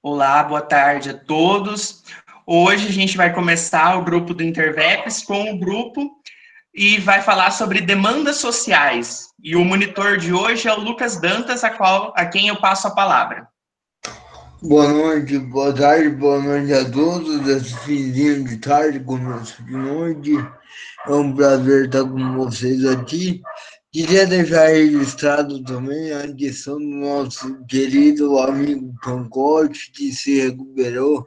Olá, boa tarde a todos. Hoje a gente vai começar o grupo do Interveps com o grupo e vai falar sobre demandas sociais. E o monitor de hoje é o Lucas Dantas, a quem eu passo a palavra. Boa noite, boa tarde, boa noite a todos. Esse finzinho de tarde, começo de noite. É um prazer estar com vocês aqui. Queria deixar registrado também a adição do nosso querido amigo Pancote, que se recuperou.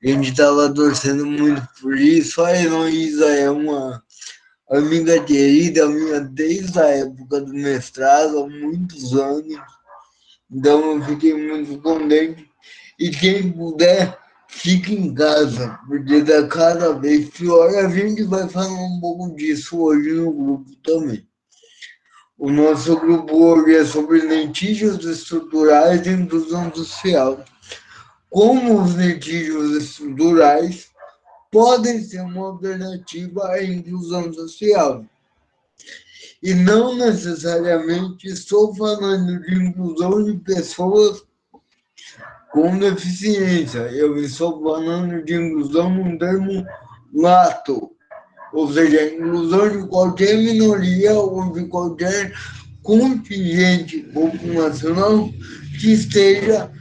A gente estava torcendo muito por isso. A Heloísa é uma amiga querida minha desde a época do mestrado, há muitos anos. Então eu fiquei muito contente. E quem puder, fique em casa, porque está cada vez pior. A gente vai falar um pouco disso hoje no grupo também. O nosso grupo hoje é sobre litígios estruturais e inclusão social. Como os litígios estruturais podem ser uma alternativa à inclusão social. E não necessariamente estou falando de inclusão de pessoas com deficiência. Eu estou falando de inclusão num termo lato, ou seja, inclusão de qualquer minoria ou de qualquer contingente populacional que esteja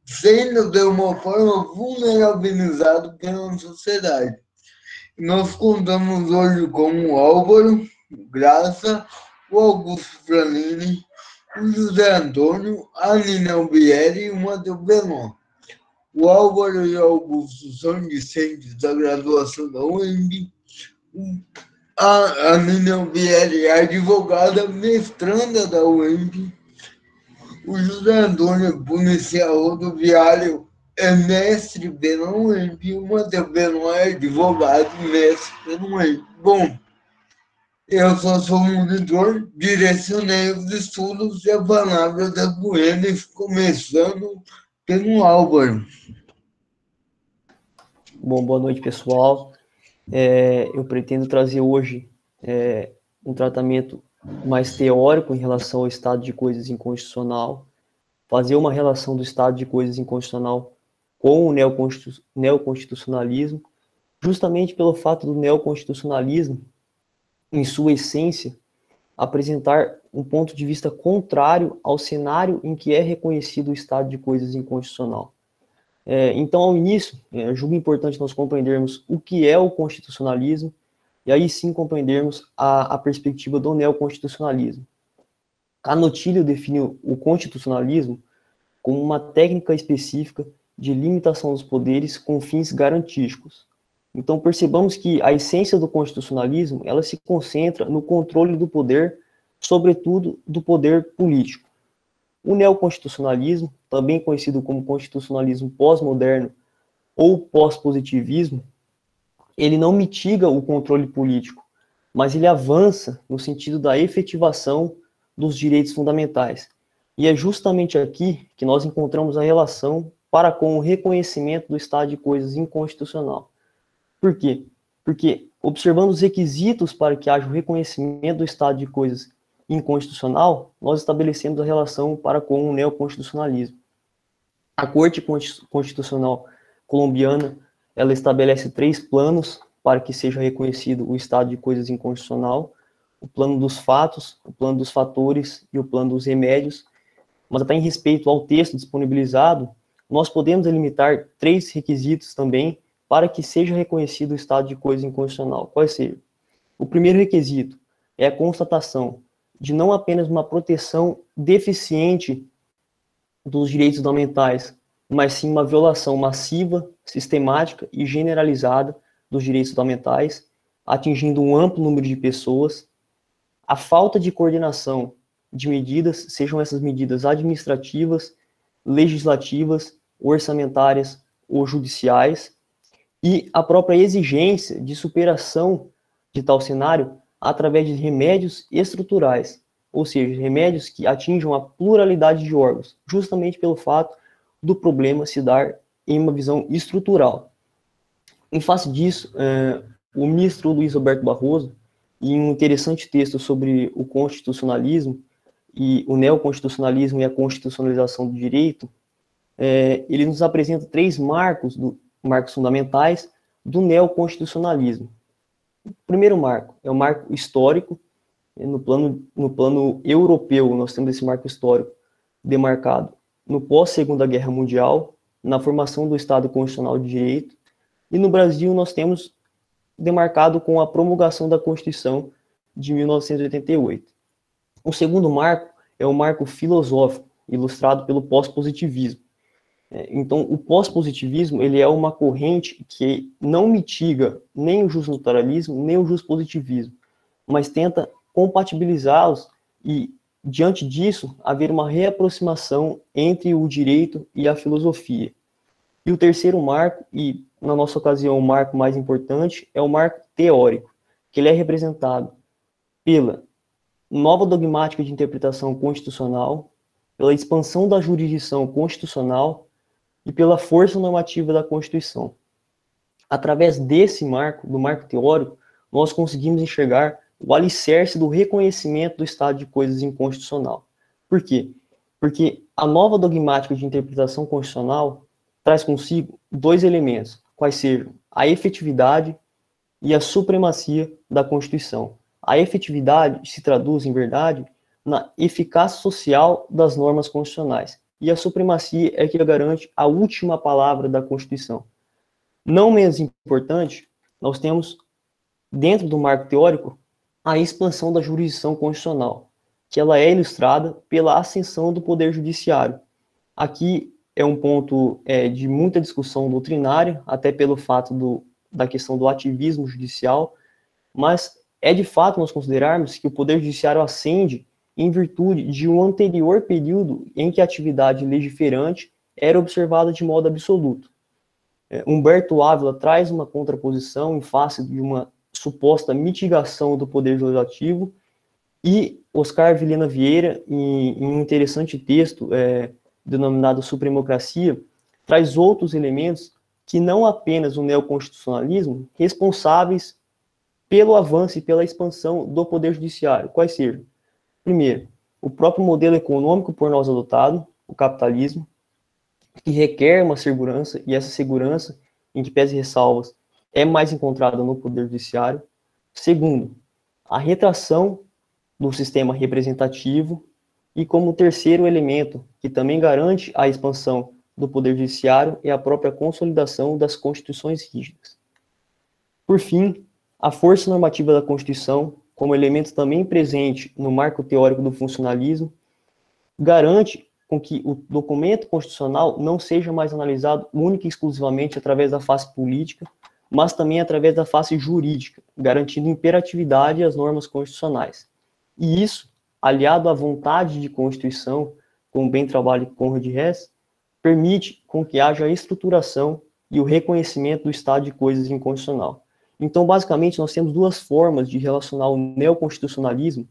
sendo de uma forma vulnerabilizado pela sociedade. Nós contamos hoje com o Álvaro Graça, o Augusto Franini, o José Antônio, a Nina Albieri e o Matheus Belon. O Álvaro e o Augusto são discentes da graduação da UEMB. A Nina Albieri é advogada mestranda da UEMB. O José Antônio é policial rodoviário, é mestre pela UEMB. E o Matheus Belon é advogado mestre pela UEMB. Bom, eu só sou monitor, direcionei os estudos e a palavra da Buenas, começando pelo Álvaro. Bom, boa noite, pessoal. Eu pretendo trazer hoje um tratamento mais teórico em relação ao estado de coisas inconstitucional, fazer uma relação do estado de coisas inconstitucional com o neoconstitucionalismo, justamente pelo fato do neoconstitucionalismo, em sua essência, apresentar um ponto de vista contrário ao cenário em que é reconhecido o estado de coisas inconstitucional. Então, ao início, julgo importante nós compreendermos o que é o constitucionalismo e aí sim compreendermos a perspectiva do neoconstitucionalismo. Canotilho define o constitucionalismo como uma técnica específica de limitação dos poderes com fins garantísticos. Então, percebamos que a essência do constitucionalismo, ela se concentra no controle do poder, sobretudo do poder político. O neoconstitucionalismo, também conhecido como constitucionalismo pós-moderno ou pós-positivismo, ele não mitiga o controle político, mas ele avança no sentido da efetivação dos direitos fundamentais. E é justamente aqui que nós encontramos a relação para com o reconhecimento do estado de coisas inconstitucional. Por quê? Porque, observando os requisitos para que haja o reconhecimento do estado de coisas inconstitucional, nós estabelecemos a relação para com o neoconstitucionalismo. A Corte Constitucional Colombiana, ela estabelece 3 planos para que seja reconhecido o estado de coisas inconstitucional: o plano dos fatos, o plano dos fatores e o plano dos remédios. Mas até em respeito ao texto disponibilizado, nós podemos delimitar 3 requisitos também para que seja reconhecido o estado de coisa inconstitucional. Quais sejam? O primeiro requisito é a constatação de não apenas uma proteção deficiente dos direitos fundamentais, mas sim uma violação massiva, sistemática e generalizada dos direitos fundamentais, atingindo um amplo número de pessoas. A falta de coordenação de medidas, sejam essas medidas administrativas, legislativas, orçamentárias ou judiciais, e a própria exigência de superação de tal cenário através de remédios estruturais, ou seja, remédios que atinjam a pluralidade de órgãos, justamente pelo fato do problema se dar em uma visão estrutural. Em face disso, o ministro Luiz Roberto Barroso, em um interessante texto sobre o constitucionalismo e o neoconstitucionalismo e a constitucionalização do direito, ele nos apresenta 3 marcos fundamentais do neoconstitucionalismo. O primeiro marco é o marco histórico. No plano europeu, nós temos esse marco histórico demarcado no pós-Segunda Guerra Mundial, na formação do Estado Constitucional de Direito, e no Brasil nós temos demarcado com a promulgação da Constituição de 1988. O segundo marco é o marco filosófico, ilustrado pelo pós-positivismo. Então, o pós-positivismo ele é uma corrente que não mitiga nem o justnaturalismo, nem o justpositivismo, mas tenta compatibilizá-los e, diante disso, haver uma reaproximação entre o direito e a filosofia. E o terceiro marco, e na nossa ocasião o marco mais importante, é o marco teórico, que ele é representado pela nova dogmática de interpretação constitucional, pela expansão da jurisdição constitucional e pela força normativa da Constituição. Através desse marco, do marco teórico, nós conseguimos enxergar o alicerce do reconhecimento do estado de coisas inconstitucional. Por quê? Porque a nova dogmática de interpretação constitucional traz consigo 2 elementos, quais sejam a efetividade e a supremacia da Constituição. A efetividade se traduz, em verdade, na eficácia social das normas constitucionais, e a supremacia é que garante a última palavra da Constituição. Não menos importante, nós temos, dentro do marco teórico, a expansão da jurisdição constitucional, que ela é ilustrada pela ascensão do Poder Judiciário. Aqui é um ponto de muita discussão doutrinária, até pelo fato da questão do ativismo judicial, mas é de fato nós considerarmos que o Poder Judiciário ascende em virtude de um anterior período em que a atividade legiferante era observada de modo absoluto. Humberto Ávila traz uma contraposição em face de uma suposta mitigação do poder legislativo, e Oscar Vilhena Vieira, em um interessante texto denominado Supremocracia, traz outros elementos que não apenas o neoconstitucionalismo, responsáveis pelo avanço e pela expansão do poder judiciário. Quais sejam? Primeiro, o próprio modelo econômico por nós adotado, o capitalismo, que requer uma segurança, e essa segurança, em que pese ressalvas, é mais encontrada no Poder Judiciário. Segundo, a retração do sistema representativo. E como terceiro elemento, que também garante a expansão do Poder Judiciário, é a própria consolidação das constituições rígidas. Por fim, a força normativa da Constituição, como elemento também presente no marco teórico do funcionalismo, garante com que o documento constitucional não seja mais analisado única e exclusivamente através da face política, mas também através da face jurídica, garantindo imperatividade às normas constitucionais. E isso, aliado à vontade de Constituição, como bem trabalha Conrad Hess, permite com que haja a estruturação e o reconhecimento do estado de coisas inconstitucional. Então, basicamente, nós temos 2 formas de relacionar o neoconstitucionalismo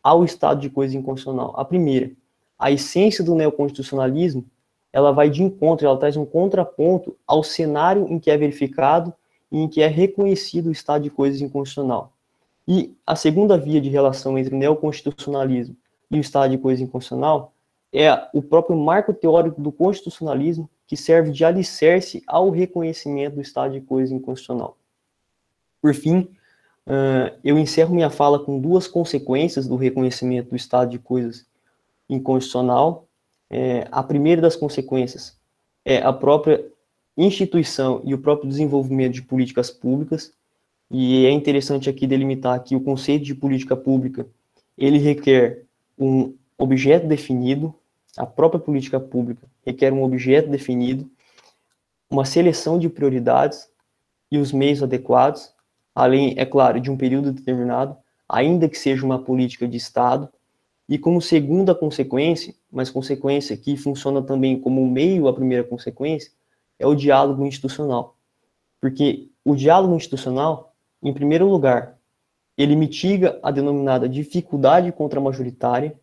ao estado de coisas inconstitucional. A primeira, a essência do neoconstitucionalismo, ela vai de encontro, ela traz um contraponto ao cenário em que é verificado e em que é reconhecido o estado de coisas inconstitucional. E a segunda via de relação entre o neoconstitucionalismo e o estado de coisas inconstitucional é o próprio marco teórico do constitucionalismo, que serve de alicerce ao reconhecimento do estado de coisas inconstitucional. Por fim, eu encerro minha fala com 2 consequências do reconhecimento do estado de coisas inconstitucional. A primeira das consequências é a própria instituição e o próprio desenvolvimento de políticas públicas, e é interessante aqui delimitar que o conceito de política pública, ele requer um objeto definido, a própria política pública requer um objeto definido, uma seleção de prioridades e os meios adequados, além, é claro, de um período determinado, ainda que seja uma política de Estado, e como segunda consequência, mas consequência que funciona também como meio à primeira consequência, é o diálogo institucional. Porque o diálogo institucional, em primeiro lugar, ele mitiga a denominada dificuldade contramajoritária,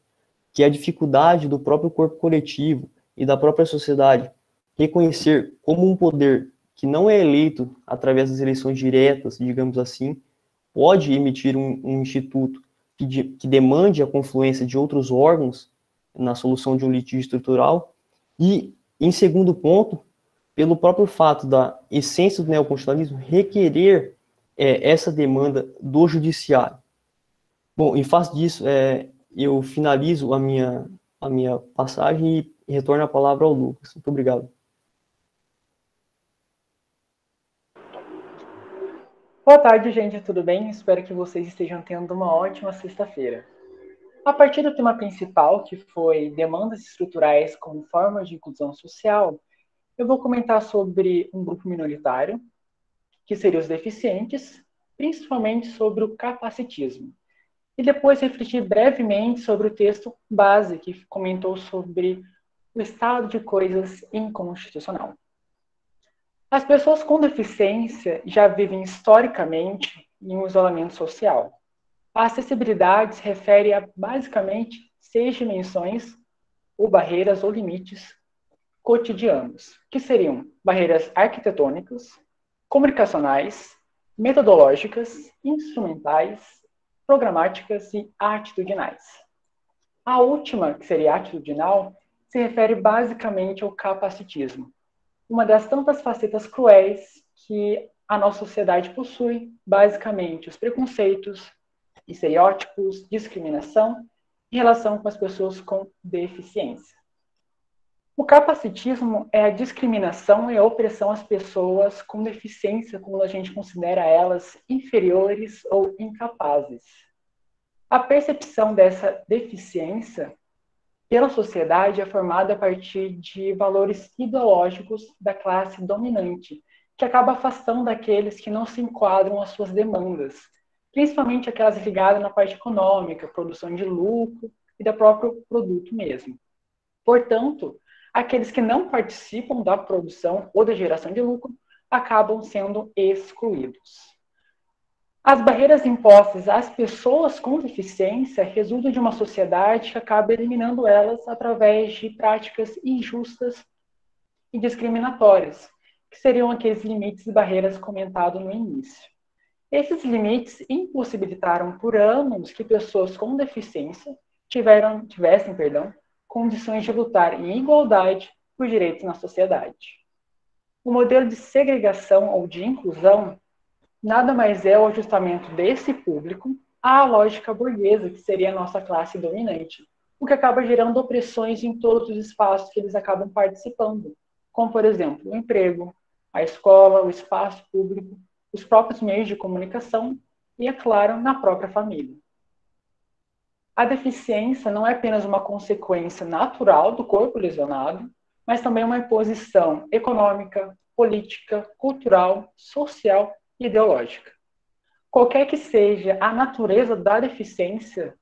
que é a dificuldade do próprio corpo coletivo e da própria sociedade reconhecer como um poder que não é eleito através das eleições diretas, digamos assim, pode emitir um instituto que demande a confluência de outros órgãos na solução de um litígio estrutural. E, em segundo ponto, pelo próprio fato da essência do neoconstitucionalismo requerer essa demanda do judiciário. Bom, em face disso, eu finalizo a minha passagem e retorno a palavra ao Lucas. Muito obrigado. Boa tarde, gente, tudo bem? Espero que vocês estejam tendo uma ótima sexta-feira. A partir do tema principal, que foi demandas estruturais como forma de inclusão social, eu vou comentar sobre um grupo minoritário, que seria os deficientes, principalmente sobre o capacitismo. E depois refletir brevemente sobre o texto base, que comentou sobre o estado de coisas inconstitucional. As pessoas com deficiência já vivem historicamente em um isolamento social. A acessibilidade se refere a, basicamente, 6 dimensões ou barreiras ou limites cotidianos, que seriam barreiras arquitetônicas, comunicacionais, metodológicas, instrumentais, programáticas e atitudinais. A última, que seria atitudinal, se refere basicamente ao capacitismo, uma das tantas facetas cruéis que a nossa sociedade possui, basicamente os preconceitos, estereótipos, discriminação em relação com as pessoas com deficiência. O capacitismo é a discriminação e a opressão às pessoas com deficiência, quando a gente considera elas inferiores ou incapazes. A percepção dessa deficiência pela sociedade é formada a partir de valores ideológicos da classe dominante, que acaba afastando aqueles que não se enquadram às suas demandas, principalmente aquelas ligadas na parte econômica, produção de lucro e do próprio produto mesmo. Portanto, aqueles que não participam da produção ou da geração de lucro acabam sendo excluídos. As barreiras impostas às pessoas com deficiência resultam de uma sociedade que acaba eliminando elas através de práticas injustas e discriminatórias, que seriam aqueles limites e barreiras comentados no início. Esses limites impossibilitaram por anos que pessoas com deficiência tivessem condições de lutar em igualdade por direitos na sociedade. O modelo de segregação ou de inclusão nada mais é o ajustamento desse público à lógica burguesa, que seria a nossa classe dominante, o que acaba gerando opressões em todos os espaços que eles acabam participando, como, por exemplo, o emprego, a escola, o espaço público, os próprios meios de comunicação e, é claro, na própria família. A deficiência não é apenas uma consequência natural do corpo lesionado, mas também uma imposição econômica, política, cultural, social e ideológica. Qualquer que seja a natureza da deficiência,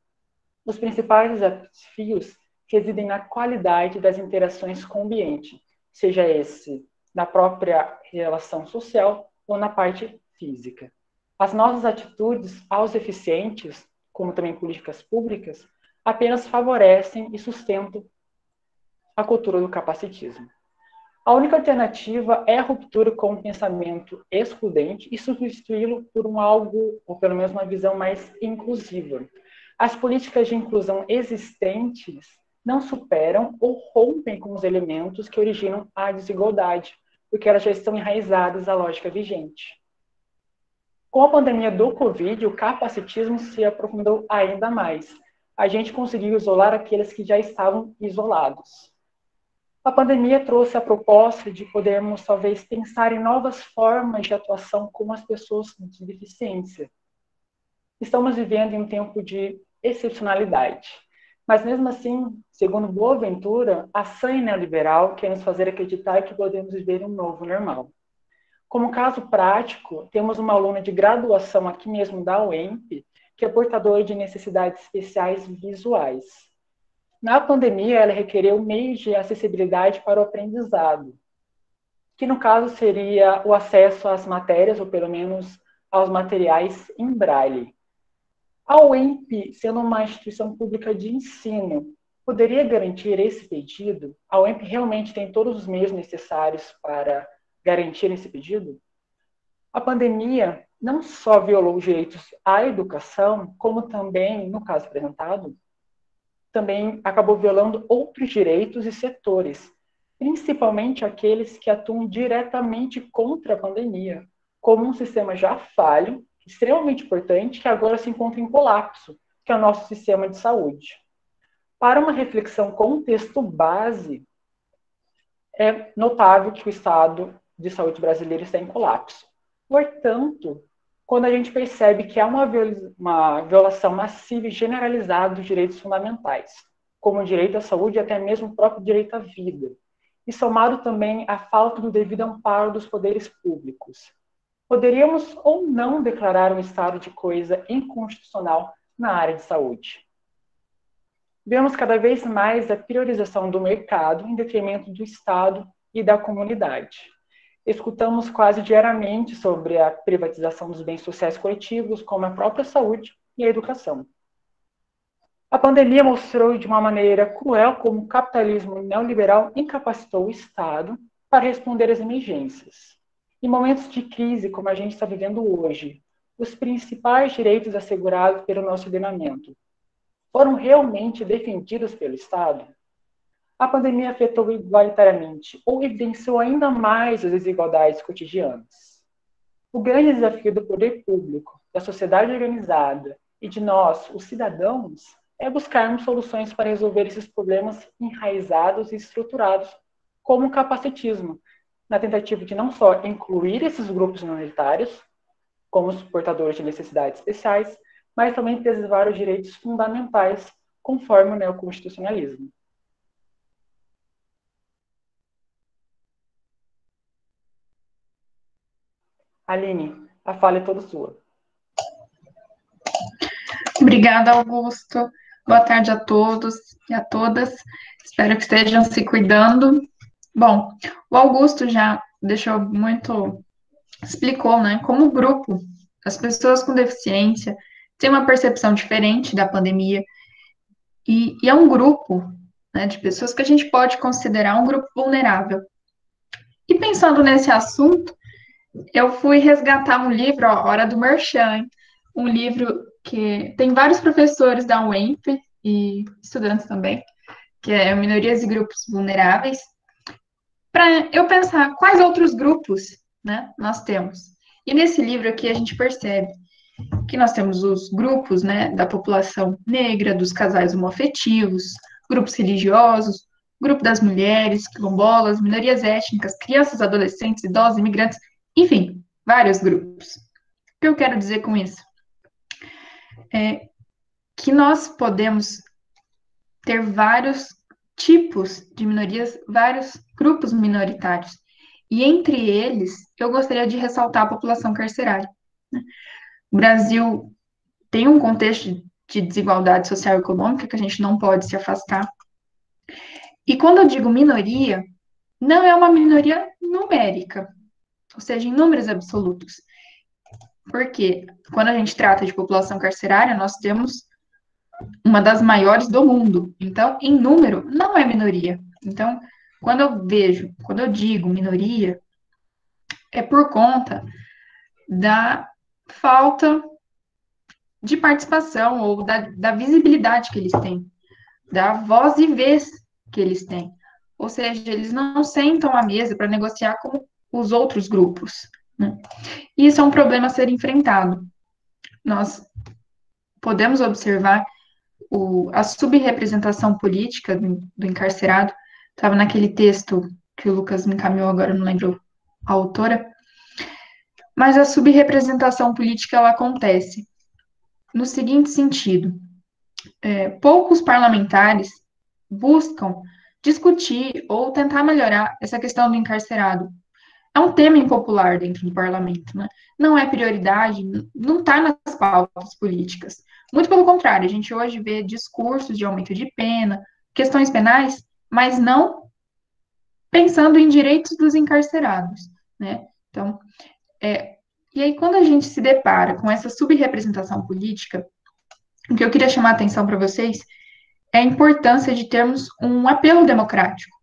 os principais desafios residem na qualidade das interações com o ambiente, seja esse na própria relação social ou na parte física. As nossas atitudes aos deficientes, como também políticas públicas, apenas favorecem e sustentam a cultura do capacitismo. A única alternativa é a ruptura com o pensamento excludente e substituí-lo por algo, ou pelo menos uma visão mais inclusiva. As políticas de inclusão existentes não superam ou rompem com os elementos que originam a desigualdade, porque elas já estão enraizadas à lógica vigente. Com a pandemia do Covid, o capacitismo se aprofundou ainda mais. A gente conseguiu isolar aqueles que já estavam isolados. A pandemia trouxe a proposta de podermos, talvez, pensar em novas formas de atuação com as pessoas de deficiência. Estamos vivendo em um tempo de excepcionalidade. Mas, mesmo assim, segundo Boaventura, a sanha neoliberal quer nos fazer acreditar que podemos viver um novo normal. Como caso prático, temos uma aluna de graduação aqui mesmo da UEMP, que é portadora de necessidades especiais visuais. Na pandemia, ela requereu meios de acessibilidade para o aprendizado, que no caso seria o acesso às matérias, ou pelo menos aos materiais em braille. A UEMP, sendo uma instituição pública de ensino, poderia garantir esse pedido? A UEMP realmente tem todos os meios necessários para garantir esse pedido? A pandemia não só violou os direitos à educação, como também, no caso apresentado, também acabou violando outros direitos e setores, principalmente aqueles que atuam diretamente contra a pandemia, como um sistema já falho, extremamente importante, que agora se encontra em colapso, que é o nosso sistema de saúde. Para uma reflexão com um texto base, é notável que o estado de saúde brasileiro está em colapso. Portanto, quando a gente percebe que há uma violação massiva e generalizada dos direitos fundamentais, como o direito à saúde e até mesmo o próprio direito à vida, e somado também à falta do devido amparo dos poderes públicos, poderíamos ou não declarar um estado de coisa inconstitucional na área de saúde. Vemos cada vez mais a priorização do mercado em detrimento do Estado e da comunidade. Escutamos quase diariamente sobre a privatização dos bens sociais coletivos, como a própria saúde e a educação. A pandemia mostrou de uma maneira cruel como o capitalismo neoliberal incapacitou o Estado para responder às emergências. Em momentos de crise, como a gente está vivendo hoje, os principais direitos assegurados pelo nosso ordenamento foram realmente defendidos pelo Estado? A pandemia afetou igualitariamente ou evidenciou ainda mais as desigualdades cotidianas. O grande desafio do poder público, da sociedade organizada e de nós, os cidadãos, é buscarmos soluções para resolver esses problemas enraizados e estruturados, como o capacitismo, na tentativa de não só incluir esses grupos minoritários, como os portadores de necessidades especiais, mas também preservar os direitos fundamentais, conforme o neoconstitucionalismo. Aline, a fala é toda sua. Obrigada, Augusto. Boa tarde a todos e a todas. Espero que estejam se cuidando. Bom, o Augusto já explicou, né, como o grupo, as pessoas com deficiência, tem uma percepção diferente da pandemia e é um grupo, né, de pessoas que a gente pode considerar um grupo vulnerável. E pensando nesse assunto, eu fui resgatar um livro, ó, Hora do Merchan, um livro que tem vários professores da UEMP e estudantes também, que é Minorias e Grupos Vulneráveis, para eu pensar quais outros grupos, né, nós temos. E nesse livro aqui a gente percebe que nós temos os grupos, né, da população negra, dos casais homoafetivos, grupos religiosos, grupo das mulheres, quilombolas, minorias étnicas, crianças, adolescentes, idosos, imigrantes, enfim, vários grupos. O que eu quero dizer com isso? É que nós podemos ter vários tipos de minorias, vários grupos minoritários. E entre eles, eu gostaria de ressaltar a população carcerária. O Brasil tem um contexto de desigualdade social e econômica que a gente não pode se afastar. E quando eu digo minoria, não é uma minoria numérica, ou seja, em números absolutos. Porque quando a gente trata de população carcerária, nós temos uma das maiores do mundo. Então, em número, não é minoria. Então, quando eu digo minoria, é por conta da falta de participação ou da visibilidade que eles têm, da voz e vez que eles têm. Ou seja, eles não sentam à mesa para negociar com os outros grupos, né? E isso é um problema a ser enfrentado. Nós podemos observar a subrepresentação política do encarcerado, estava naquele texto que o Lucas me encaminhou, agora eu não lembro a autora, mas a subrepresentação política, ela acontece no seguinte sentido: poucos parlamentares buscam discutir ou tentar melhorar essa questão do encarcerado. É um tema impopular dentro do parlamento, né? Não é prioridade, não está nas pautas políticas. Muito pelo contrário, a gente hoje vê discursos de aumento de pena, questões penais, mas não pensando em direitos dos encarcerados, né? Então, e aí quando a gente se depara com essa subrepresentação política, o que eu queria chamar a atenção para vocês é a importância de termos um apelo democrático.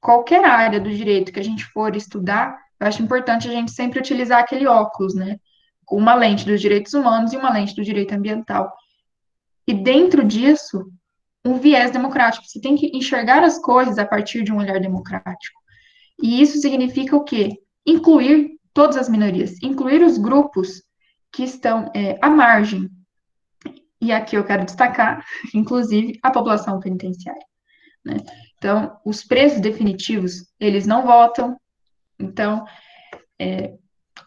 Qualquer área do direito que a gente for estudar, eu acho importante a gente sempre utilizar aquele óculos, né? com uma lente dos direitos humanos e uma lente do direito ambiental. E dentro disso, um viés democrático. Você tem que enxergar as coisas a partir de um olhar democrático. E isso significa o quê? Incluir todas as minorias, incluir os grupos que estão à margem. E aqui eu quero destacar, inclusive, a população penitenciária, né? Então, os presos definitivos, eles não votam. Então,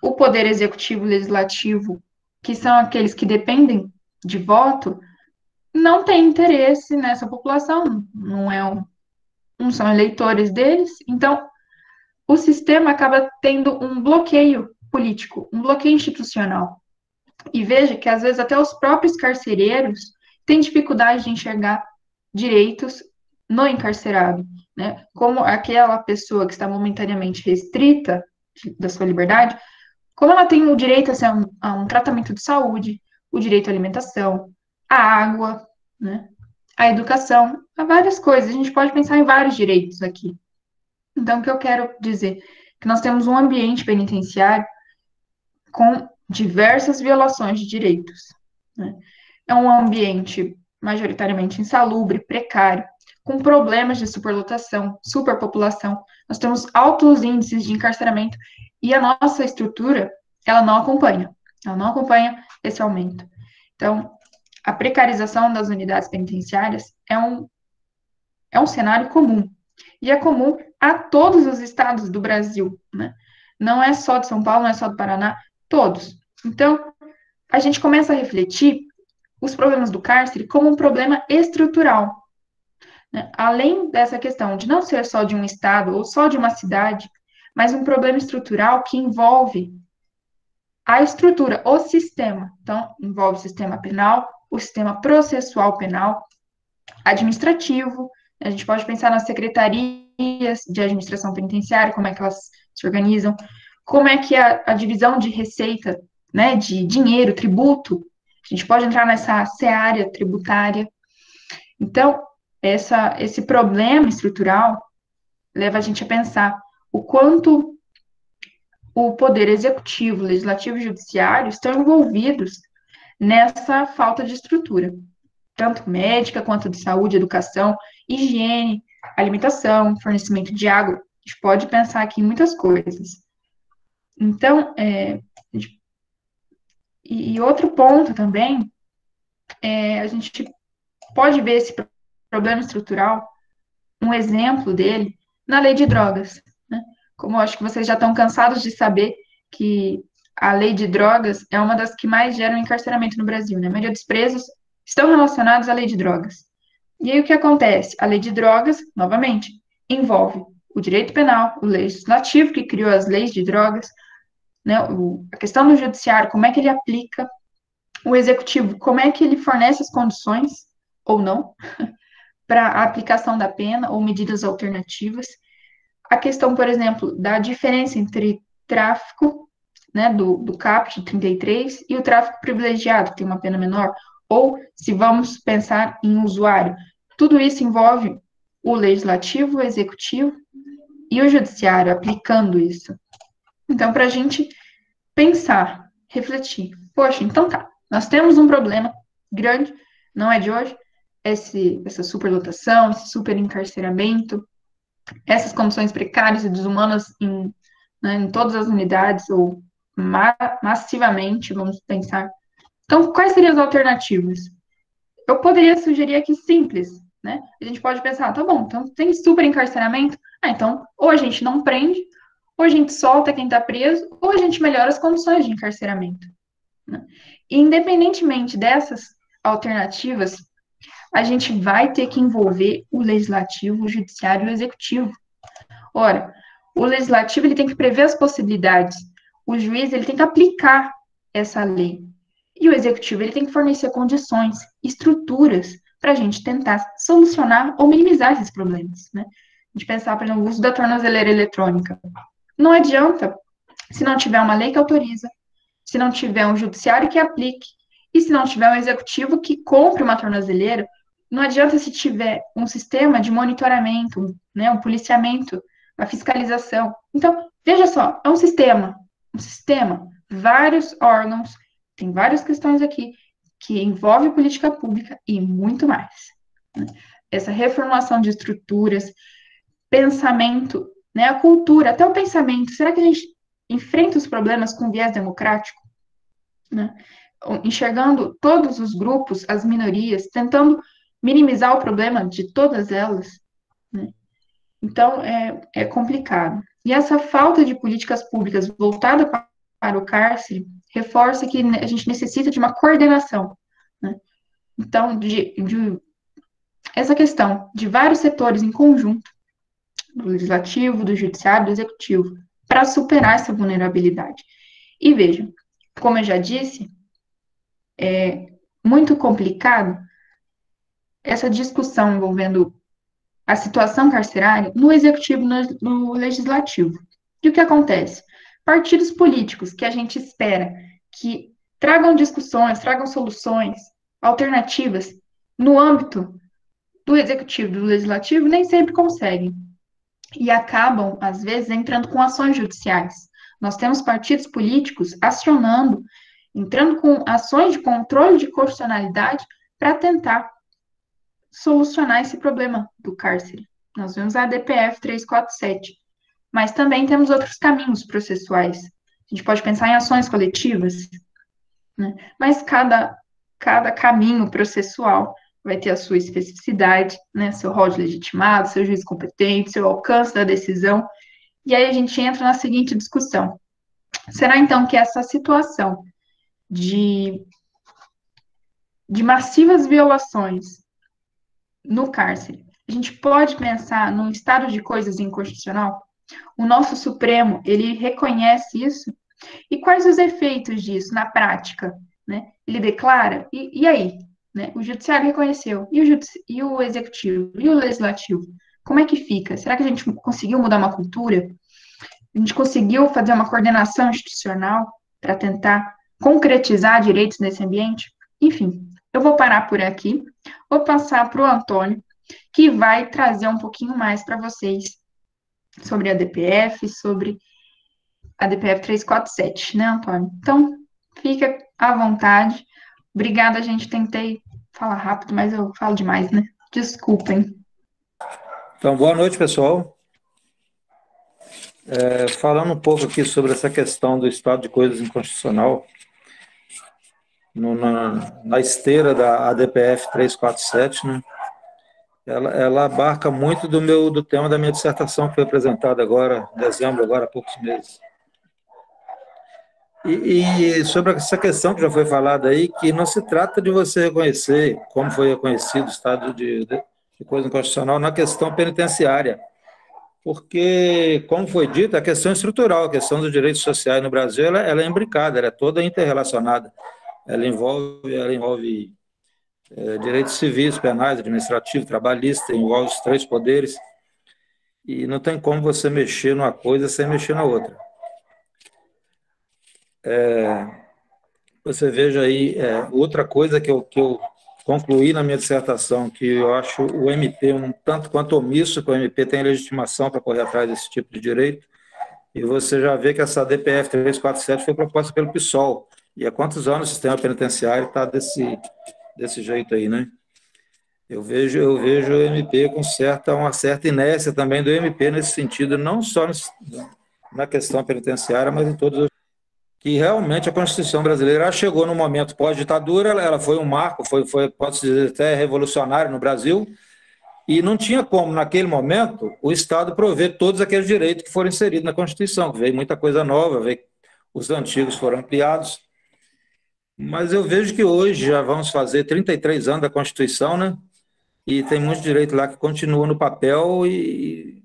o poder executivo e legislativo, que são aqueles que dependem de voto, não tem interesse nessa população, não são eleitores deles. Então, o sistema acaba tendo um bloqueio político, um bloqueio institucional. E veja que, às vezes, até os próprios carcereiros têm dificuldade de enxergar direitos no encarcerado, né? Como aquela pessoa que está momentaneamente restrita da sua liberdade, como ela tem o direito a um tratamento de saúde, o direito à alimentação, à água, né? À educação, a várias coisas. A gente pode pensar em vários direitos aqui. Então, o que eu quero dizer? Que nós temos um ambiente penitenciário com diversas violações de direitos, né? É um ambiente majoritariamente insalubre, precário, com problemas de superlotação, superpopulação. Nós temos altos índices de encarceramento e a nossa estrutura, ela não acompanha esse aumento. Então, a precarização das unidades penitenciárias é um cenário comum, e é comum a todos os estados do Brasil, né? Não é só de São Paulo, não é só do Paraná, todos. Então, a gente começa a refletir os problemas do cárcere como um problema estrutural, né? Além dessa questão de não ser só de um estado ou só de uma cidade, mas um problema estrutural que envolve a estrutura, o sistema. Então, envolve o sistema penal, o sistema processual penal, administrativo. A gente pode pensar nas secretarias de administração penitenciária, como é que elas se organizam, como é que a divisão de receita, né, de dinheiro, tributo, a gente pode entrar nessa seara tributária. Então, esse problema estrutural leva a gente a pensar o quanto o poder executivo, legislativo e judiciário estão envolvidos nessa falta de estrutura, tanto médica quanto de saúde, educação, higiene, alimentação, fornecimento de água. A gente pode pensar aqui em muitas coisas. Então, e outro ponto também, a gente pode ver esse problema estrutural, um exemplo dele, na lei de drogas, né? Como eu acho que vocês já estão cansados de saber que a lei de drogas é uma das que mais geram encarceramento no Brasil, né? A maioria dos presos estão relacionados à lei de drogas. E aí o que acontece? A lei de drogas, novamente, envolve o direito penal, o legislativo que criou as leis de drogas, né? A questão do judiciário, como é que ele aplica, o executivo, como é que ele fornece as condições, ou não, para a aplicação da pena ou medidas alternativas. A questão, por exemplo, da diferença entre tráfico, né, do CAPT 33 e o tráfico privilegiado, que tem uma pena menor, ou se vamos pensar em usuário. Tudo isso envolve o legislativo, o executivo e o judiciário aplicando isso. Então, para a gente pensar, refletir, poxa, então tá, nós temos um problema grande, não é de hoje, essa superlotação, esse superencarceramento, essas condições precárias e desumanas em todas as unidades, ou massivamente, vamos pensar. Então, quais seriam as alternativas? Eu poderia sugerir aqui simples, né? A gente pode pensar, tá bom, então tem superencarceramento, então, ou a gente não prende, ou a gente solta quem está preso, ou a gente melhora as condições de encarceramento, né? E, independentemente dessas alternativas, a gente vai ter que envolver o legislativo, o judiciário e o executivo. Ora, o legislativo ele tem que prever as possibilidades, o juiz ele tem que aplicar essa lei, e o executivo ele tem que fornecer condições, estruturas, para a gente tentar solucionar ou minimizar esses problemas, né? A gente pensar, por exemplo, no uso da tornozeleira eletrônica. Não adianta se não tiver uma lei que autoriza, se não tiver um judiciário que aplique, e se não tiver um executivo que compre uma tornozeleira. Não adianta se tiver um sistema de monitoramento, né, um policiamento, a fiscalização. Então, veja só, é um sistema, vários órgãos, tem várias questões aqui que envolvem política pública e muito mais, né? Essa reformulação de estruturas, pensamento, né, a cultura, até o pensamento. Será que a gente enfrenta os problemas com viés democrático, né? Enxergando todos os grupos, as minorias, tentando minimizar o problema de todas elas, né? Então, é complicado. E essa falta de políticas públicas voltada para o cárcere reforça que a gente necessita de uma coordenação, né? Então, essa questão de vários setores em conjunto, do legislativo, do judiciário, do executivo, para superar essa vulnerabilidade. E vejam, como eu já disse, é muito complicado essa discussão envolvendo a situação carcerária no executivo e no legislativo. E o que acontece? Partidos políticos que a gente espera que tragam discussões, tragam soluções, alternativas no âmbito do executivo e do legislativo nem sempre conseguem. E acabam, às vezes, entrando com ações judiciais. Nós temos partidos políticos acionando, entrando com ações de controle de constitucionalidade para tentar solucionar esse problema do cárcere. Nós vemos a ADPF 347, mas também temos outros caminhos processuais. A gente pode pensar em ações coletivas, né? Mas cada caminho processual vai ter a sua especificidade, né? Seu rol de legitimado, seu juiz competente, seu alcance da decisão. E aí a gente entra na seguinte discussão. Será, então, que essa situação de massivas violações no cárcere, a gente pode pensar num estado de coisas inconstitucional? O nosso Supremo, ele reconhece isso? E quais os efeitos disso na prática, né? Ele declara, e aí? Né? O judiciário reconheceu, e o executivo, e o legislativo? Como é que fica? Será que a gente conseguiu mudar uma cultura? A gente conseguiu fazer uma coordenação institucional para tentar concretizar direitos nesse ambiente? Enfim, eu vou parar por aqui, vou passar para o Antônio, que vai trazer um pouquinho mais para vocês sobre a DPF, sobre a DPF 347, né, Antônio? Então, fica à vontade. Obrigada, gente. Tentei falar rápido, mas eu falo demais, né? Desculpem. Então, boa noite, pessoal. Falando um pouco aqui sobre essa questão do estado de coisas inconstitucional, na esteira da ADPF 347, né? Ela abarca muito do tema da minha dissertação, que foi apresentada agora, em dezembro, agora há poucos meses. E sobre essa questão que já foi falada aí, que não se trata de você reconhecer, como foi reconhecido o estado de coisa inconstitucional na questão penitenciária, porque, como foi dito, a questão estrutural, a questão dos direitos sociais no Brasil, ela é imbricada, ela é toda interrelacionada. Ela envolve direitos civis, penais, administrativos, trabalhistas, envolve os três poderes, e não tem como você mexer numa coisa sem mexer na outra. Você veja aí, outra coisa que eu concluí na minha dissertação, que eu acho o MP um tanto quanto omisso, que o MP tem legitimação para correr atrás desse tipo de direito, e você já vê que essa DPF 347 foi proposta pelo PSOL, e há quantos anos o sistema penitenciário está desse jeito aí, né? Eu vejo o MP com uma certa inércia também do MP nesse sentido, não só na questão penitenciária, mas em todos os... Que realmente a Constituição brasileira chegou no momento pós-ditadura, ela foi um marco, pode-se dizer, até revolucionário no Brasil, e não tinha como, naquele momento, o Estado prover todos aqueles direitos que foram inseridos na Constituição, veio muita coisa nova, os antigos foram ampliados, mas eu vejo que hoje já vamos fazer 33 anos da Constituição, né? E tem muitos direitos lá que continuam no papel e...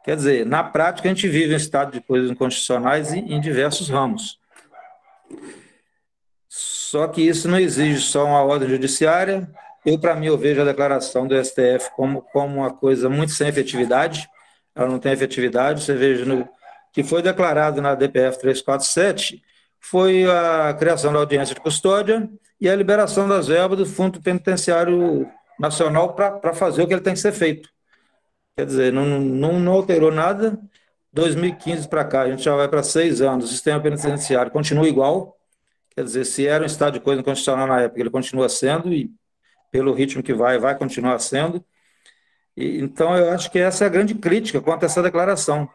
Quer dizer, na prática, a gente vive um estado de coisas inconstitucionais em diversos ramos. Só que isso não exige só uma ordem judiciária. Para mim, eu vejo a declaração do STF como uma coisa muito sem efetividade. Ela não tem efetividade. Você veja que foi declarado na DPF 347, foi a criação da audiência de custódia e a liberação das verbas do Fundo Penitenciário Nacional para fazer o que ele tem que ser feito. Quer dizer, não alterou nada. 2015 para cá, a gente já vai para 6 anos, o sistema penitenciário continua igual, quer dizer, se era um estado de coisa inconstitucional na época, ele continua sendo, e pelo ritmo que vai continuar sendo. E, então, eu acho que essa é a grande crítica quanto a essa declaração.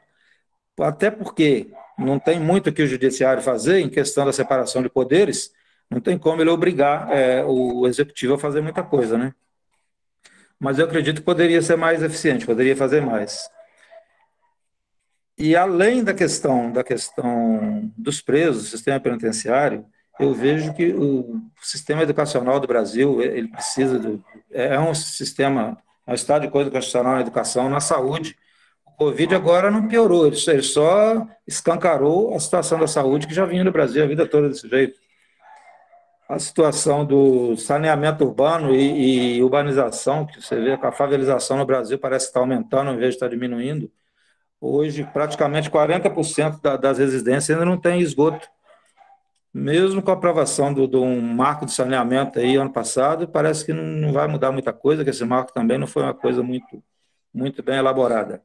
Até porque não tem muito o que o judiciário fazer em questão da separação de poderes, não tem como ele obrigar o executivo a fazer muita coisa, né? Mas eu acredito que poderia ser mais eficiente, poderia fazer mais. E além da questão dos presos, do sistema penitenciário, eu vejo que o sistema educacional do Brasil, ele precisa é um sistema, é um estado de coisa constitucional na educação, na saúde. O Covid agora não piorou, ele só escancarou a situação da saúde que já vinha no Brasil a vida toda desse jeito. A situação do saneamento urbano e urbanização, que você vê que a favelização no Brasil parece estar aumentando ao invés de estar diminuindo. Hoje, praticamente 40% das residências ainda não tem esgoto. Mesmo com a aprovação de um marco de saneamento aí ano passado, parece que não vai mudar muita coisa, que esse marco também não foi uma coisa muito bem elaborada.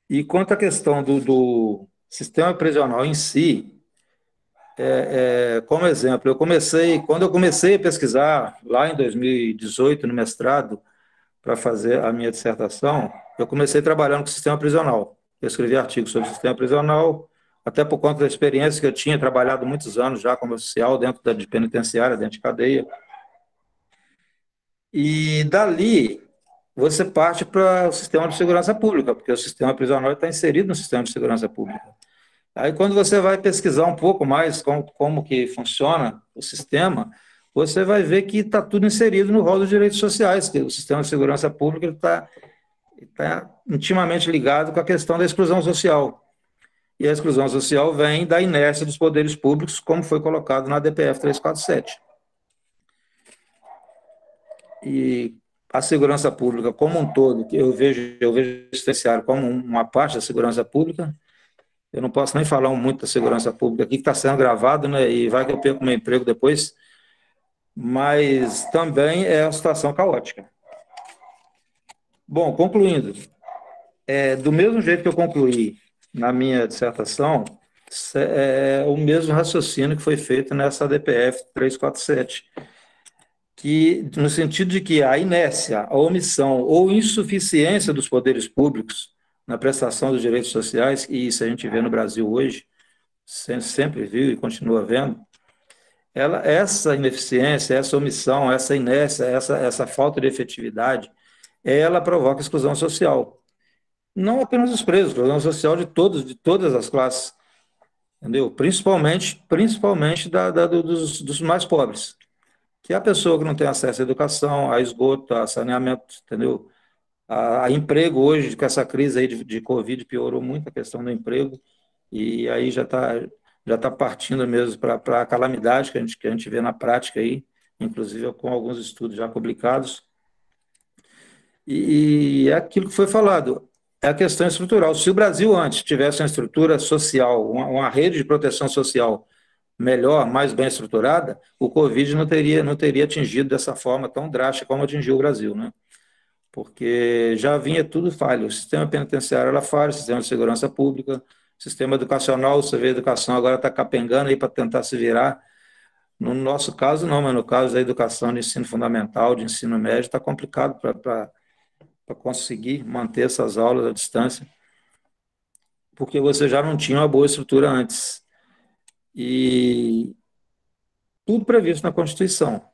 E quanto à questão do sistema prisional em si, como exemplo, quando eu comecei a pesquisar, lá em 2018, no mestrado, para fazer a minha dissertação, eu comecei trabalhando com o sistema prisional. Eu escrevi artigos sobre o sistema prisional, até por conta da experiência que eu tinha trabalhado muitos anos já como oficial dentro de penitenciária, dentro de cadeia. E dali, você parte para o sistema de segurança pública, porque o sistema prisional está inserido no sistema de segurança pública. Aí, quando você vai pesquisar um pouco mais como que funciona o sistema, você vai ver que está tudo inserido no rol dos direitos sociais, que o sistema de segurança pública está intimamente ligado com a questão da exclusão social. E a exclusão social vem da inércia dos poderes públicos, como foi colocado na DPF 347. E a segurança pública como um todo, que eu vejo o penitenciário como uma parte da segurança pública. Eu não posso nem falar muito da segurança pública aqui, que está sendo gravado, né, e vai que eu perco meu emprego depois, mas também é uma situação caótica. Bom, concluindo, do mesmo jeito que eu concluí na minha dissertação, é o mesmo raciocínio que foi feito nessa DPF 347, que, no sentido de que a inércia, a omissão ou insuficiência dos poderes públicos na prestação dos direitos sociais, e isso a gente vê no Brasil hoje, sempre viu e continua vendo, essa ineficiência, essa omissão, essa inércia, essa falta de efetividade, ela provoca exclusão social. Não apenas dos presos, exclusão social de todas as classes, entendeu? Principalmente dos mais pobres, que é a pessoa que não tem acesso à educação, a esgoto, a saneamento, entendeu? A emprego hoje, com essa crise aí de Covid, piorou muito a questão do emprego, e aí já está partindo mesmo para a calamidade que a gente vê na prática aí, inclusive com alguns estudos já publicados. E é aquilo que foi falado, é a questão estrutural. Se o Brasil antes tivesse uma estrutura social, uma rede de proteção social melhor, mais bem estruturada, o Covid não teria atingido dessa forma tão drástica como atingiu o Brasil, né? Porque já vinha tudo falho. O sistema penitenciário era falho, o sistema de segurança pública, o sistema educacional, você vê a educação agora está capengando aí para tentar se virar. No nosso caso, não, mas no caso da educação de ensino fundamental, de ensino médio, está complicado para conseguir manter essas aulas à distância, porque você já não tinha uma boa estrutura antes. E tudo previsto na Constituição.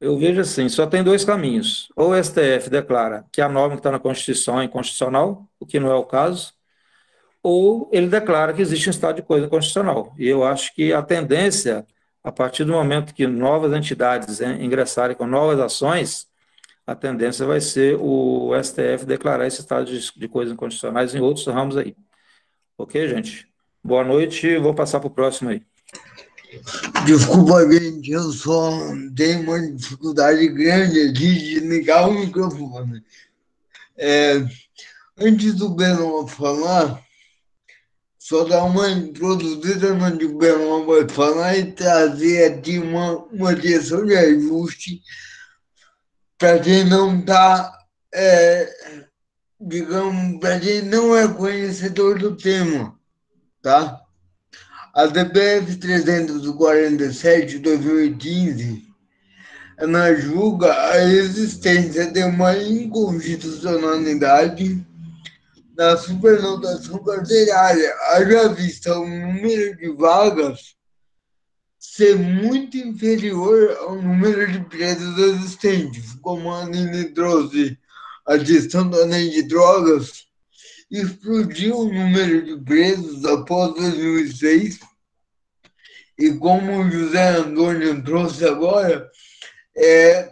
Eu vejo assim, só tem dois caminhos. Ou o STF declara que a norma que está na Constituição é inconstitucional, o que não é o caso, ou ele declara que existe um estado de coisa inconstitucional. E eu acho que a tendência, a partir do momento que novas entidades ingressarem com novas ações, a tendência vai ser o STF declarar esse estado de coisas inconstitucionais em outros ramos aí. Ok, gente? Boa noite, vou passar para o próximo aí. Desculpa, gente, eu só tenho uma dificuldade grande aqui de ligar o microfone. Antes do Belon falar, só dar uma introduzida no que o Belon vai falar e trazer aqui uma questão de ajuste para quem não está digamos, para quem não é conhecedor do tema, tá? A DPF 347 de 2015, ela julga a existência de uma inconstitucionalidade da superlotação carcerária, haja vista o número de vagas ser muito inferior ao número de presos existentes, como a Aline trouxe a questão da lei de drogas, explodiu o número de presos após 2006, e como o José Antônio trouxe agora,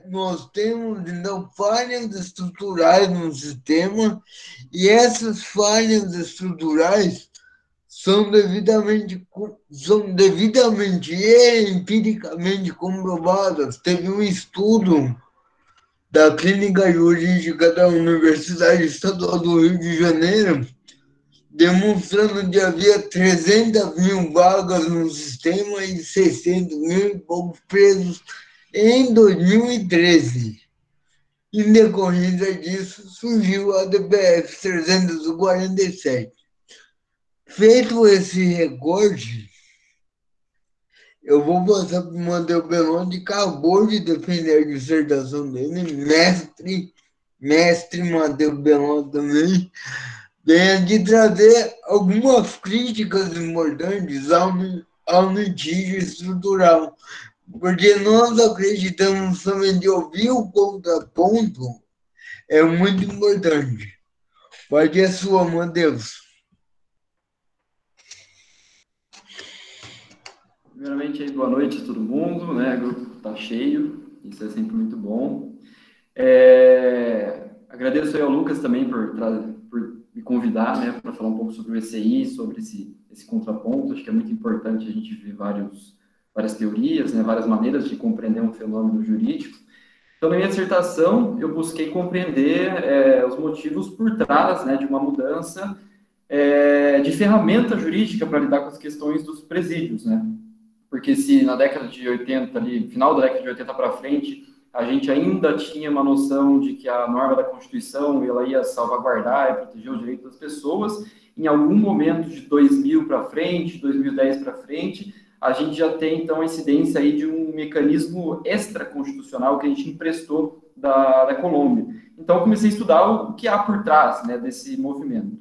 nós temos então falhas estruturais no sistema, e essas falhas estruturais são devidamente e empiricamente comprovadas. Teve um estudo da Clínica Jurídica da Universidade Estadual do Rio de Janeiro, demonstrando que havia 300 mil vagas no sistema e 600 mil e poucos presos em 2013. Em decorrência disso, surgiu a DPF 347. Feito esse recorte, eu vou passar para o Matheus Belon, que acabou de defender a dissertação dele, mestre Matheus Belon também, vem aqui trazer algumas críticas importantes ao litígio estrutural, porque nós acreditamos também que ouvir o contraponto é muito importante. Pode ser sua, Matheus. Primeiramente, aí, boa noite a todo mundo, né? O grupo está cheio, isso é sempre muito bom. Agradeço aí ao Lucas também por me convidar, né, para falar um pouco sobre o ECI, sobre esse contraponto. Acho que é muito importante a gente ver várias teorias, né, várias maneiras de compreender um fenômeno jurídico. Então, na minha dissertação, eu busquei compreender os motivos por trás, né, de uma mudança de ferramenta jurídica para lidar com as questões dos presídios, né? Porque se na década de 80, ali, final da década de 80 para frente, a gente ainda tinha uma noção de que a norma da Constituição ela ia salvaguardar e proteger os direitos das pessoas, em algum momento de 2000 para frente, 2010 para frente, a gente já tem, então, a incidência aí de um mecanismo extraconstitucional que a gente emprestou da Colômbia. Então, eu comecei a estudar o que há por trás, né, desse movimento.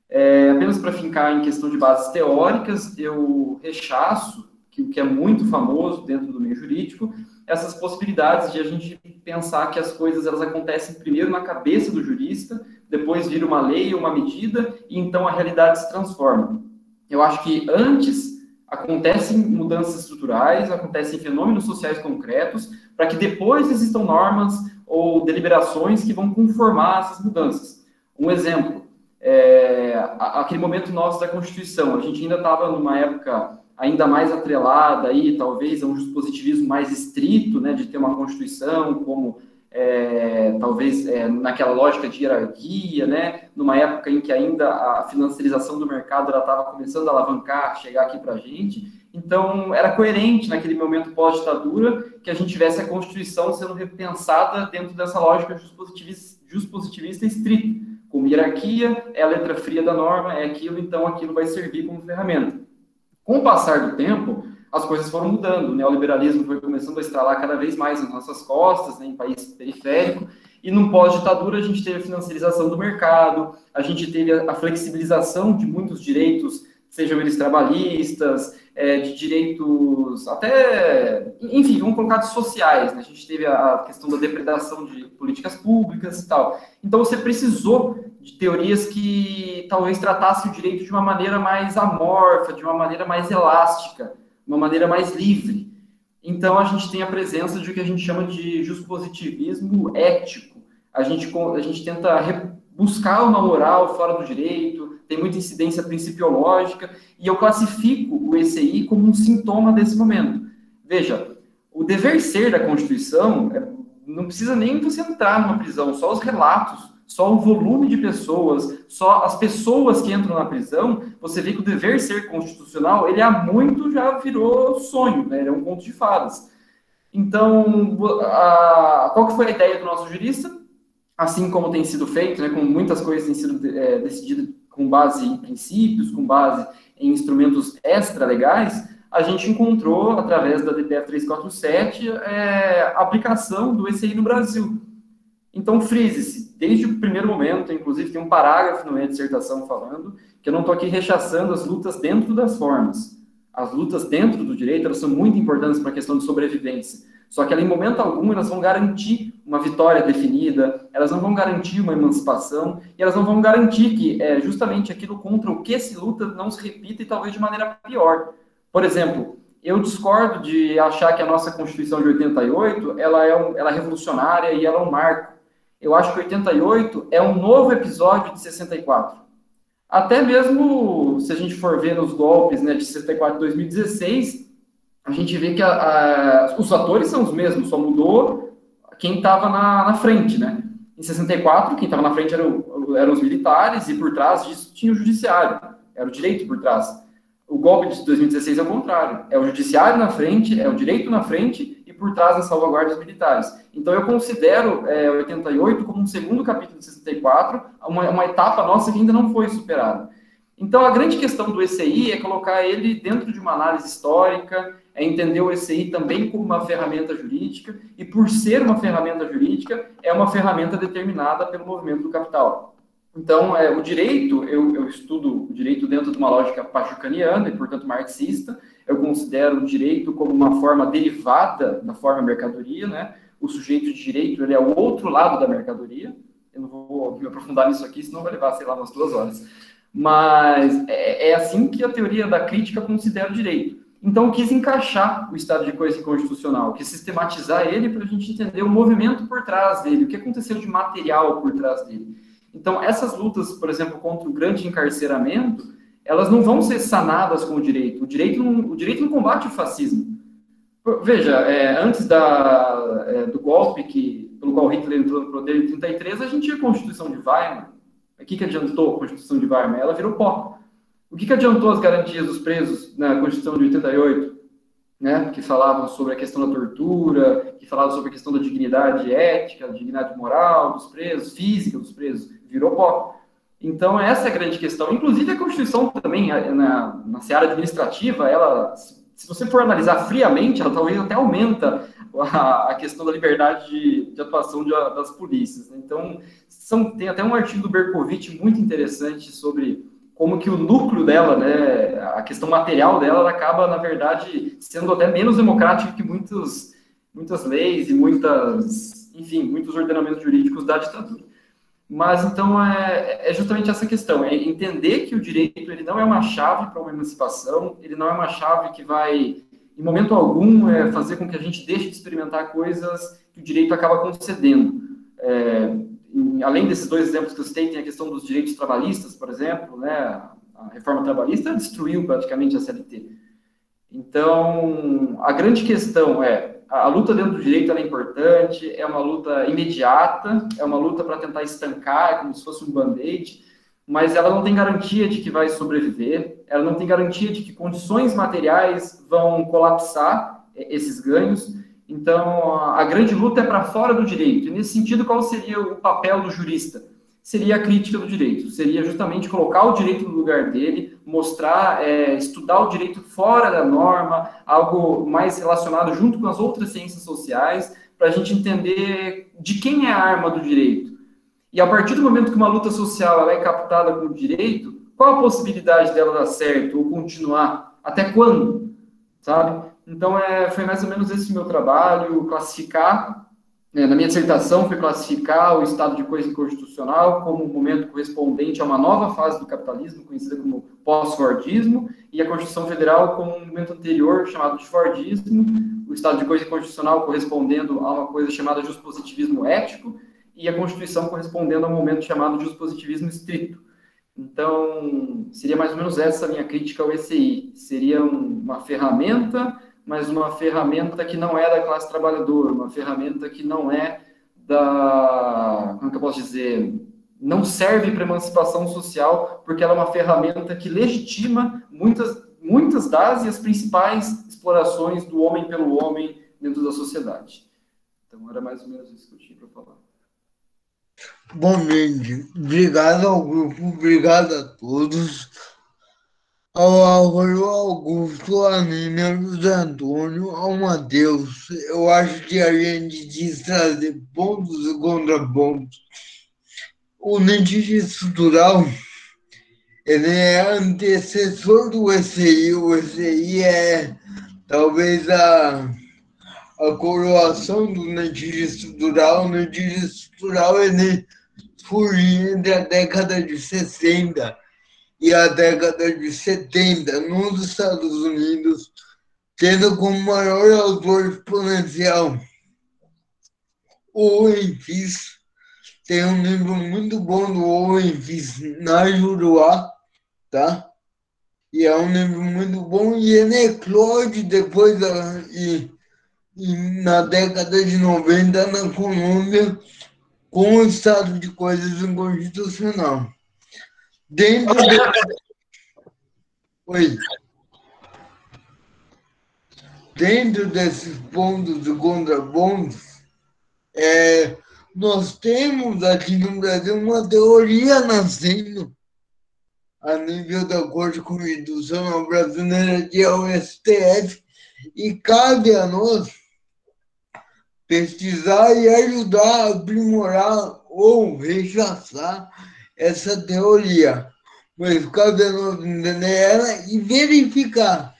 Apenas para fincar em questão de bases teóricas, eu rechaço que o que é muito famoso dentro do meio jurídico, essas possibilidades de a gente pensar que as coisas elas acontecem primeiro na cabeça do jurista, depois vira uma lei ou uma medida, e então a realidade se transforma. Eu acho que antes acontecem mudanças estruturais, acontecem fenômenos sociais concretos, para que depois existam normas ou deliberações que vão conformar essas mudanças. Um exemplo, aquele momento nosso da Constituição, a gente ainda estava numa época ainda mais atrelada aí, talvez, a um dispositivismo mais estrito, né, de ter uma Constituição como, talvez, naquela lógica de hierarquia, né, numa época em que ainda a financiarização do mercado estava começando a alavancar, chegar aqui para a gente. Então, era coerente, naquele momento pós-ditadura, que a gente tivesse a Constituição sendo repensada dentro dessa lógica dispositivista estrita, como hierarquia, é a letra fria da norma, é aquilo, então aquilo vai servir como ferramenta. Com o passar do tempo, as coisas foram mudando, o neoliberalismo foi começando a estralar cada vez mais nas nossas costas, né, em país periférico, e no pós-ditadura a gente teve a financiarização do mercado, a gente teve a flexibilização de muitos direitos, sejam eles trabalhistas, de direitos até, enfim, vamos colocar de sociais, né? A gente teve a questão da depredação de políticas públicas e tal. Então você precisou de teorias que talvez tratassem o direito de uma maneira mais amorfa, de uma maneira mais elástica, uma maneira mais livre. Então, a gente tem a presença de o que a gente chama de justpositivismo ético. A gente tenta buscar uma moral fora do direito, tem muita incidência principiológica, e eu classifico o ECI como um sintoma desse momento. Veja, o dever ser da Constituição, não precisa nem você entrar numa prisão, só os relatos, só o volume de pessoas, só as pessoas que entram na prisão, você vê que o dever ser constitucional, ele há muito já virou sonho, né? Ele é um conto de fadas. Então, qual que foi a ideia do nosso jurista? assim como tem sido feito, né, como muitas coisas têm sido decididas com base em princípios, com base em instrumentos extra-legais, a gente encontrou, através da DPF 347, a aplicação do ECI no Brasil. Então, frise-se, desde o primeiro momento, inclusive tem um parágrafo na minha dissertação falando que eu não estou aqui rechaçando as lutas dentro das formas. As lutas dentro do direito, elas são muito importantes para a questão de sobrevivência. Só que, em momento algum, elas vão garantir uma vitória definida, elas não vão garantir uma emancipação, e elas não vão garantir que justamente aquilo contra o que se luta não se repita e talvez de maneira pior. Por exemplo, eu discordo de achar que a nossa Constituição de 88 ela é revolucionária e ela é um marco. Eu acho que 88 é um novo episódio de 64. Até mesmo, se a gente for ver nos golpes, né, de 64 e 2016, a gente vê que os atores são os mesmos, só mudou quem estava na frente, né? Em 64, quem estava na frente eram os militares e por trás disso tinha o judiciário, era o direito por trás. O golpe de 2016 é o contrário, é o judiciário na frente, é o direito na frente e por trás as salvaguardas militares. Então eu considero 88 como um segundo capítulo de 64, uma etapa nossa que ainda não foi superada. Então a grande questão do ECI é colocar ele dentro de uma análise histórica, é entender o ECI também como uma ferramenta jurídica, e por ser uma ferramenta jurídica, é uma ferramenta determinada pelo movimento do capital. Então, o direito, eu estudo o direito dentro de uma lógica pachucaniana e, portanto, marxista. Eu considero o direito como uma forma derivada da forma mercadoria, né? O sujeito de direito, ele é o outro lado da mercadoria. Eu não vou me aprofundar nisso aqui, senão vai levar, sei lá, umas 2 horas. Mas é assim que a teoria da crítica considera o direito. Então, eu quis encaixar o estado de coisa inconstitucional, quis sistematizar ele para a gente entender o movimento por trás dele, o que aconteceu de material por trás dele. Então, essas lutas, por exemplo, contra o grande encarceramento, elas não vão ser sanadas com o direito. O direito não combate o fascismo. Veja, antes do golpe pelo qual Hitler entrou no poder em 1933, a gente tinha a Constituição de Weimar. O que adiantou a Constituição de Weimar? Ela virou pó. O que adiantou as garantias dos presos na Constituição de 88? Né, que falavam sobre a questão da tortura, que falavam sobre a questão da dignidade ética, da dignidade moral dos presos, física dos presos, virou pó. Então, essa é a grande questão. Inclusive, a Constituição também, na seara administrativa, ela, se você for analisar friamente, ela talvez até aumenta a questão da liberdade de atuação das polícias. Então, tem até um artigo do Berkovitch muito interessante sobre como que o núcleo dela, né, a questão material dela, ela acaba, na verdade, sendo até menos democrática que muitas leis e muitos ordenamentos jurídicos da ditadura. Mas, então, é justamente essa questão, é entender que o direito ele não é uma chave para uma emancipação, ele não é uma chave que vai, em momento algum, fazer com que a gente deixe de experimentar coisas que o direito acaba concedendo. Além desses 2 exemplos que eu citei, tem a questão dos direitos trabalhistas, por exemplo, né? A reforma trabalhista destruiu praticamente a CLT. Então, a grande questão a luta dentro do direito ela é importante, é uma luta imediata, é uma luta para tentar estancar, como se fosse um band-aid, mas ela não tem garantia de que vai sobreviver, ela não tem garantia de que condições materiais vão colapsar esses ganhos. Então, a grande luta é para fora do direito. E, nesse sentido, qual seria o papel do jurista? Seria a crítica do direito. Seria justamente colocar o direito no lugar dele, mostrar, estudar o direito fora da norma, algo mais relacionado junto com as outras ciências sociais, para a gente entender de quem é a arma do direito. E, a partir do momento que uma luta social ela é captada com o direito, qual a possibilidade dela dar certo ou continuar? Até quando? Sabe? Então, foi mais ou menos esse meu trabalho, classificar, na minha dissertação, foi classificar o estado de coisa inconstitucional como um momento correspondente a uma nova fase do capitalismo, conhecida como pós-fordismo, e a Constituição Federal como um momento anterior, chamado de fordismo, o estado de coisa inconstitucional correspondendo a uma coisa chamada juspositivismo ético, e a Constituição correspondendo a um momento chamado juspositivismo estrito. Então, seria mais ou menos essa a minha crítica ao ECI. Seria uma ferramenta, mas uma ferramenta que não é da classe trabalhadora, uma ferramenta que não é como que eu posso dizer, não serve para emancipação social, porque ela é uma ferramenta que legitima muitas das e as principais explorações do homem pelo homem dentro da sociedade. Então, era mais ou menos isso que eu tinha para falar. Bom, gente, obrigado ao grupo, obrigado a todos. Ao Álvaro, ao Augusto, à Nina, ao José Antônio, ao Matheus. Eu acho que a gente quis trazer pontos e contrapontos. O litígio estrutural, ele é antecessor do ECI. O ECI é talvez a coroação do litígio estrutural. O litígio estrutural, ele surgiu entre a década de 60 e a década de 70 nos Estados Unidos, tendo como maior autor exponencial o Owen Fis. Tem um livro muito bom do Owen Fis, Na Juruá, tá? E é um livro muito bom, e ele eclode depois, na década de 90, na Colômbia, com o estado de coisas inconstitucional. Dentro de... Oi. Dentro desses pontos e contrapontos, nós temos aqui no Brasil uma teoria nascendo a nível da Corte Constitucional Brasileira, que é o STF, e cabe a nós pesquisar e ajudar a aprimorar ou rechaçar essa teoria. Mas cabe a nós entender ela e verificar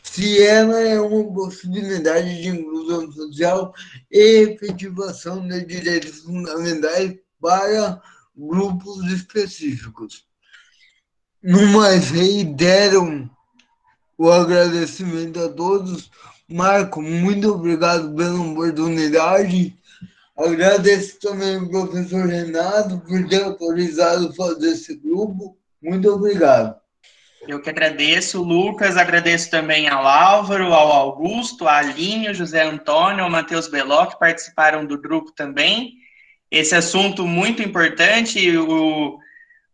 se ela é uma possibilidade de inclusão social e efetivação de direitos fundamentais para grupos específicos. No mais, reitero o agradecimento a todos. Marco, muito obrigado pela oportunidade. Agradeço também ao professor Renato por ter autorizado fazer esse grupo. Muito obrigado. Eu que agradeço, Lucas, agradeço também ao Álvaro, ao Augusto, à Aline, ao José Antônio, ao Matheus Beló, que participaram do grupo também. Esse assunto muito importante, o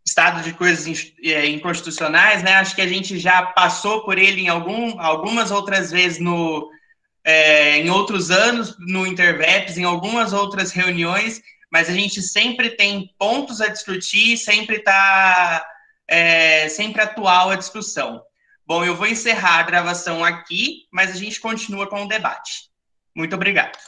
estado de coisas inconstitucionais, né? Acho que a gente já passou por ele em algumas outras vezes em outros anos, no Interveps, em algumas outras reuniões, mas a gente sempre tem pontos a discutir, sempre está sempre atual a discussão. Bom, eu vou encerrar a gravação aqui, mas a gente continua com o debate. Muito obrigado.